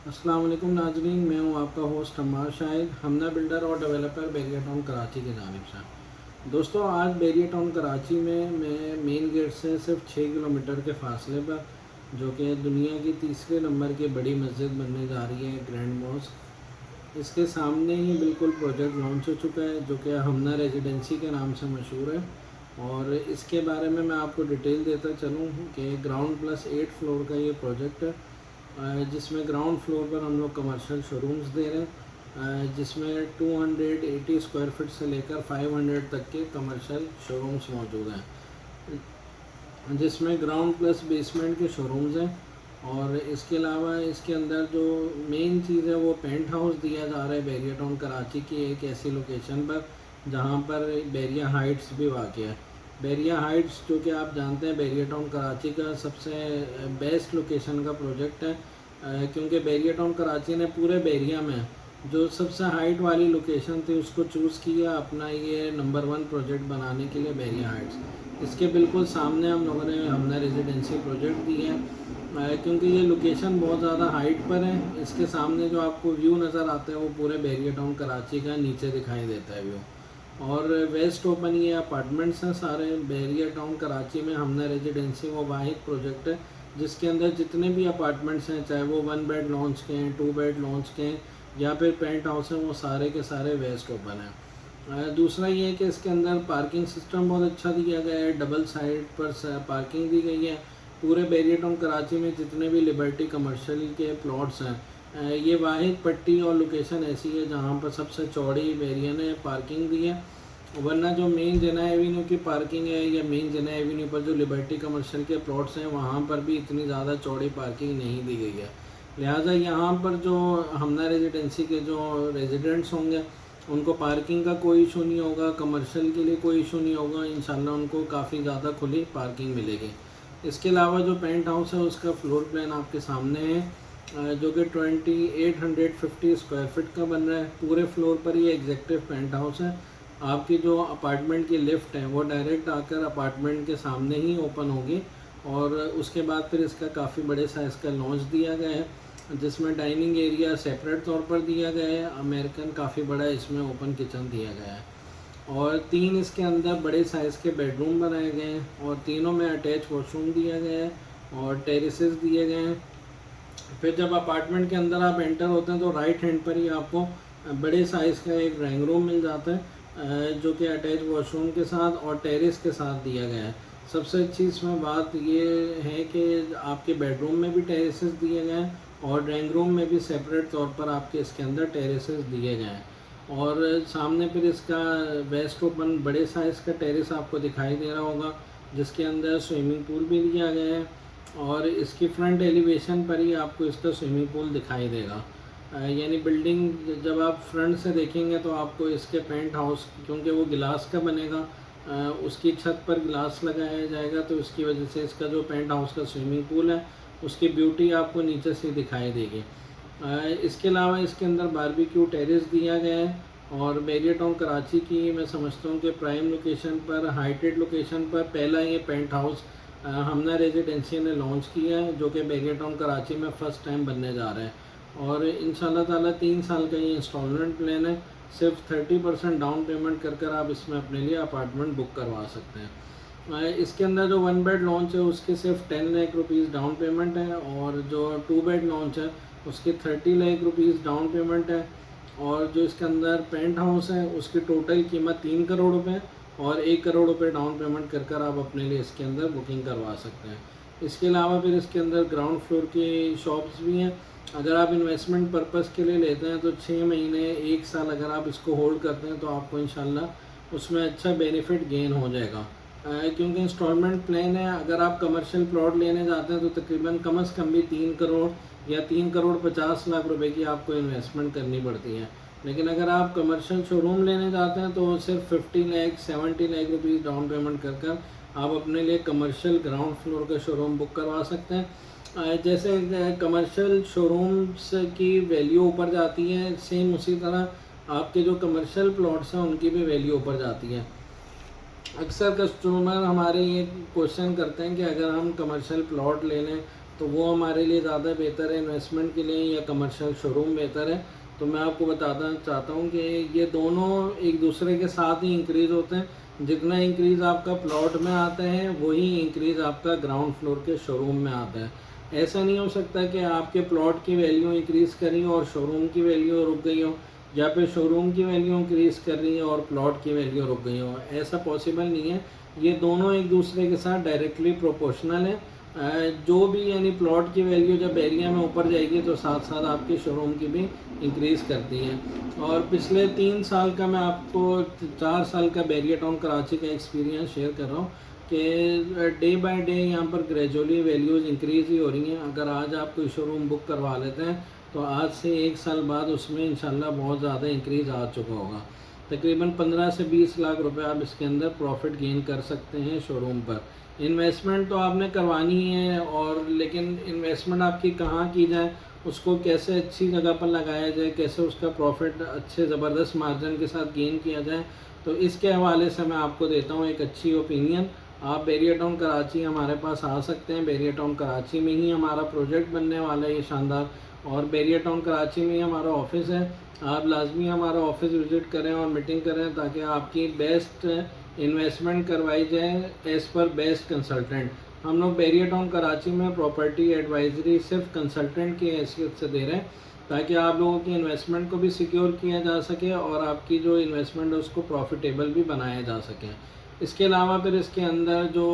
अस्सलाम वालेकुम नाजरीन, मैं हूं आपका होस्ट अम्मार शाहिद, हमना बिल्डर और डेवलपर बैरिया टाउन कराची की जानिब से। दोस्तों, आज बैरिया टाउन कराची में मैं मेन गेट से सिर्फ 6 किलोमीटर के फासले पर, जो कि दुनिया की तीसरे नंबर की बड़ी मस्जिद बनने जा रही है, ग्रैंड मॉस्क, इसके सामने ही बिल्कुल प्रोजेक्ट लॉन्च हो चुका है, जो कि हमना रेजिडेंसी के नाम से मशहूर है। और इसके बारे में मैं आपको डिटेल देता चलूँ कि ग्राउंड प्लस 8 फ्लोर का ये प्रोजेक्ट है, जिसमें ग्राउंड फ्लोर पर हम लोग कमर्शियल शोरूम्स दे रहे हैं, जिसमें 280 स्क्वायर फीट से लेकर 500 तक के कमर्शियल शोरूम्स मौजूद हैं, जिसमें ग्राउंड प्लस बेसमेंट के शोरूम्स हैं। और इसके अलावा इसके अंदर जो मेन चीज़ है वो पेंट हाउस दिया जा रहा है बैरिया टाउन कराची की एक ऐसी लोकेशन पर जहाँ पर बैरिया हाइट्स भी वाक़ है। बैरिया हाइट्स, जो कि आप जानते हैं, बैरिया टाउन कराची का सबसे बेस्ट लोकेशन का प्रोजेक्ट है, क्योंकि बैरिया टाउन कराची ने पूरे बैरिया में जो सबसे हाइट वाली लोकेशन थी उसको चूज़ किया अपना ये नंबर 1 प्रोजेक्ट बनाने के लिए, बैरिया हाइट्स। इसके बिल्कुल सामने हम लोगों ने हमने रेजिडेंसी प्रोजेक्ट दी है, क्योंकि ये लोकेशन बहुत ज़्यादा हाइट पर है। इसके सामने जो आपको व्यू नज़र आता है वो पूरे बैरिया टाउन कराची का नीचे दिखाई देता है व्यू। और वेस्ट ओपन ये अपार्टमेंट्स हैं सारे बैरिया टाउन कराची में। हमने रेजिडेंसी वो वाहिद प्रोजेक्ट है जिसके अंदर जितने भी अपार्टमेंट्स हैं, चाहे वो 1 बेड लॉन्च के हैं, 2 बेड लॉन्च के हैं या फिर पेंट हाउस हैं, वो सारे के सारे वेस्ट ओपन हैं। दूसरा ये है कि इसके अंदर पार्किंग सिस्टम बहुत अच्छा दिया गया है, डबल साइड पर पार्किंग दी गई है। पूरे बैरिया टाउन कराची में जितने भी लिबर्टी कमर्शियल के प्लॉट्स हैं, ये वाहिद पट्टी और लोकेशन ऐसी है जहाँ पर सबसे चौड़ी बैरिया ने पार्किंग दी है। वरना जो मेन जना एवेन्यू की पार्किंग है या मेन जना एवेन्यू पर जो लिबर्टी कमर्शियल के प्लॉट्स हैं वहाँ पर भी इतनी ज़्यादा चौड़ी पार्किंग नहीं दी गई है। लिहाजा यहाँ पर जो हमना रेजिडेंसी के जो रेजिडेंट्स होंगे उनको पार्किंग का कोई इशू नहीं होगा, कमर्शियल के लिए कोई इशू नहीं होगा। इंशाल्लाह उनको काफ़ी ज़्यादा खुली पार्किंग मिलेगी। इसके अलावा जो पेंट हाउस है उसका फ्लोर प्लान आपके सामने है, जो कि 2850 स्क्वायर फीट का बन रहा है। पूरे फ्लोर पर ये एग्जेक्टिव पेंट हाउस है। आपकी जो अपार्टमेंट की लिफ्ट है वो डायरेक्ट आकर अपार्टमेंट के सामने ही ओपन होगी। और उसके बाद फिर इसका काफ़ी बड़े साइज़ का लॉन्च दिया गया है, जिसमें डाइनिंग एरिया सेपरेट तौर पर दिया गया है। अमेरिकन काफ़ी बड़ा इसमें ओपन किचन दिया गया है। और 3 इसके अंदर बड़े साइज़ के बेडरूम बनाए गए हैं और तीनों में अटैच वॉशरूम दिया गया है और टेरेसेस दिए गए हैं। फिर जब अपार्टमेंट के अंदर आप एंटर होते हैं तो राइट हैंड पर ही आपको बड़े साइज़ का एक ड्राइंग रूम मिल जाता है, जो कि अटैच वॉशरूम के साथ और टेरेस के साथ दिया गया है। सबसे अच्छी इसमें बात ये है कि आपके बेडरूम में भी टेरेसेस दिए गए हैं और ड्राइंग रूम में भी सेपरेट तौर पर आपके इसके अंदर टेरेसेस दिए गए हैं। और सामने फिर इसका वेस्ट ओपन बड़े साइज़ का टेरेस आपको दिखाई दे रहा होगा, जिसके अंदर स्विमिंग पूल भी दिया गया है। और इसकी फ्रंट एलिवेशन पर ही आपको इसका स्विमिंग पूल दिखाई देगा। यानी बिल्डिंग जब आप फ्रंट से देखेंगे तो आपको इसके पेंट हाउस, क्योंकि वो गिलास का बनेगा, उसकी छत पर गिलास लगाया जाएगा, तो इसकी वजह से इसका जो पेंट हाउस का स्विमिंग पूल है उसकी ब्यूटी आपको नीचे से दिखाई देगी। इसके अलावा इसके अंदर बारबेक्यू टेरेस दिया गया है। और बैरिया टाउन कराची की मैं समझता हूँ कि प्राइम लोकेशन पर, हाइटेड लोकेशन पर पहला ये पेंट हाउस हमना रेजिडेंसी ने लॉन्च किया है, जो कि बैरिया टाउन कराची में फ़र्स्ट टाइम बनने जा रहा है। और इंशाल्लाह ताला 3 साल का ये इंस्टॉलमेंट प्लान है। सिर्फ 30% डाउन पेमेंट कर आप इसमें अपने लिए अपार्टमेंट बुक करवा सकते हैं। इसके अंदर जो 1 बेड लॉन्च है उसके सिर्फ 10 लाख रुपीज़ डाउन पेमेंट है और जो 2 बेड लॉन्च है उसके 30 लाख रुपीज़ डाउन पेमेंट है। और जो इसके अंदर पेंट हाउस है उसकी टोटल कीमत 3 करोड़ रुपये और 1 करोड़ रुपये डाउन पेमेंट कर आप अपने लिए इसके अंदर बुकिंग करवा सकते हैं। इसके अलावा फिर इसके अंदर ग्राउंड फ्लोर की शॉप्स भी हैं। अगर आप इन्वेस्टमेंट पर्पज़ के लिए लेते हैं तो 6 महीने 1 साल अगर आप इसको होल्ड करते हैं तो आपको इंशाल्लाह उसमें अच्छा बेनिफिट गेन हो जाएगा, क्योंकि इंस्टॉलमेंट प्लान है। अगर आप कमर्शियल प्लॉट लेने जाते हैं तो तकरीबन कम से कम भी 3 करोड़ या 3 करोड़ 50 लाख रुपए की आपको इन्वेस्टमेंट करनी पड़ती है। लेकिन अगर आप कमर्शियल शोरूम लेने जाते हैं तो सिर्फ 50 lakh 70 lakh rupees down payment कर आप अपने लिए कमर्शियल ग्राउंड फ्लोर का शोरूम बुक करवा सकते हैं। जैसे कमर्शियल शोरूम्स की वैल्यू ऊपर जाती है, सेम उसी तरह आपके जो कमर्शियल प्लॉट्स हैं उनकी भी वैल्यू ऊपर जाती है। अक्सर कस्टमर हमारे ये क्वेश्चन करते हैं कि अगर हम कमर्शियल प्लॉट ले लें तो वो हमारे लिए ज़्यादा बेहतर है इन्वेस्टमेंट के लिए, या कमर्शियल शोरूम बेहतर है। तो मैं आपको बताना चाहता हूँ कि ये दोनों एक दूसरे के साथ ही इंक्रीज़ होते हैं। जितना इंक्रीज़ आपका प्लॉट में आता है वही इंक्रीज़ आपका ग्राउंड फ्लोर के शोरूम में आता है। ऐसा नहीं हो सकता कि आपके प्लॉट की वैल्यू इंक्रीज़ करी और शोरूम की वैल्यू रुक गई हो, या फिर शोरूम की वैल्यू इंक्रीज़ कर रही है और प्लॉट की वैल्यू रुक गई हो। ऐसा पॉसिबल नहीं है। ये दोनों एक दूसरे के साथ डायरेक्टली प्रोपोर्शनल है। जो भी यानी प्लॉट की वैल्यू जब एरिया में ऊपर जाएगी तो साथ साथ आपके शोरूम की भी इंक्रीज़ करती है। और पिछले 3 साल का मैं आपको 4 साल का बैरियर टाउन कराची का एक्सपीरियंस शेयर कर रहा हूँ कि डे बाय डे यहाँ पर ग्रेजुअली वैल्यूज़ इंक्रीज़ ही हो रही हैं। अगर आज आप कोई शोरूम बुक करवा लेते हैं तो आज से 1 साल बाद उसमें इंशाल्लाह बहुत ज़्यादा इंक्रीज़ आ चुका होगा। तकरीबन 15 से 20 लाख रुपए आप इसके अंदर प्रॉफिट गेन कर सकते हैं शोरूम पर। इन्वेस्टमेंट तो आपने करवानी है, और लेकिन इन्वेस्टमेंट आपकी कहाँ की जाए, उसको कैसे अच्छी जगह पर लगाया जाए, कैसे उसका प्रॉफिट अच्छे ज़बरदस्त मार्जिन के साथ गेन किया जाए, तो इसके हवाले से मैं आपको देता हूँ एक अच्छी ओपिनियन। आप बैरियर टाउन कराची हमारे पास आ सकते हैं। बैरियर टाउन कराची में ही हमारा प्रोजेक्ट बनने वाला है ये शानदार, और बैरियर टाउन कराची में ही हमारा ऑफिस है। आप लाजमी हमारा ऑफिस विज़िट करें और मीटिंग करें ताकि आपकी बेस्ट इन्वेस्टमेंट करवाई जाए एज़ पर बेस्ट कंसल्टेंट। हम लोग बैरियर टाउन कराची में प्रॉपर्टी एडवाइजरी सिर्फ कंसल्टेंट की हैसियत से दे रहे हैं ताकि आप लोगों की इन्वेस्टमेंट को भी सिक्योर किया जा सके और आपकी जो इन्वेस्टमेंट है उसको प्रॉफिटेबल भी बनाया जा सके। इसके अलावा फिर इसके अंदर जो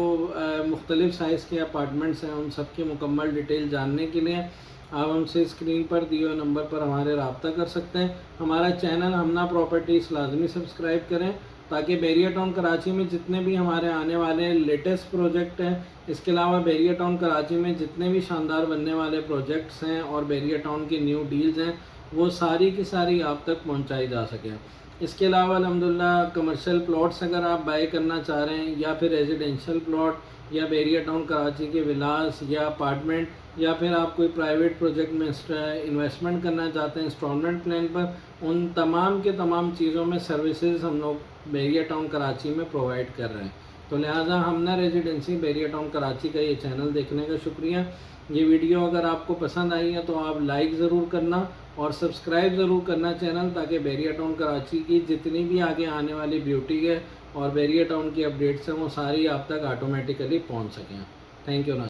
मुख्तलिफ़ साइज़ के अपार्टमेंट्स हैं उन सब की मुकम्मल डिटेल जानने के लिए आप हमसे स्क्रीन पर दिए हुए नंबर पर हमारे रब्ता कर सकते हैं। हमारा चैनल हमना प्रॉपर्टीज़ लाजमी सब्सक्राइब करें ताकि बैरियर टाउन कराची में जितने भी हमारे आने वाले लेटेस्ट प्रोजेक्ट हैं, इसके अलावा बैरियर टाउन कराची में जितने भी शानदार बनने वाले प्रोजेक्ट्स हैं और बैरियर टाउन की न्यू डील्स हैं, वो सारी की सारी आप तक पहुंचाई जा सकें। इसके अलावा अल्हम्दुलिल्लाह कमर्शियल प्लॉट्स अगर आप बाय करना चाह रहे हैं, या फिर रेजिडेंशियल प्लॉट, या बैरियर टाउन कराची के विलास या अपार्टमेंट, या फिर आप कोई प्राइवेट प्रोजेक्ट में इन्वेस्टमेंट करना चाहते हैं इंस्टॉलमेंट प्लान पर, उन तमाम के तमाम चीज़ों में सर्विसेज हम लोग बैरियर टाउन कराची में प्रोवाइड कर रहे हैं। तो लिहाजा हमना रेजिडेंसी बैरियर टाउन कराची का ये चैनल देखने का शुक्रिया। ये वीडियो अगर आपको पसंद आई है तो आप लाइक ज़रूर करना और सब्सक्राइब ज़रूर करना चैनल, ताकि बैरियर टाउन कराची की जितनी भी आगे आने वाली ब्यूटी है और बैरियर टाउन की अपडेट्स हैं वो सारी आप तक ऑटोमेटिकली पहुंच सकें। Thank you.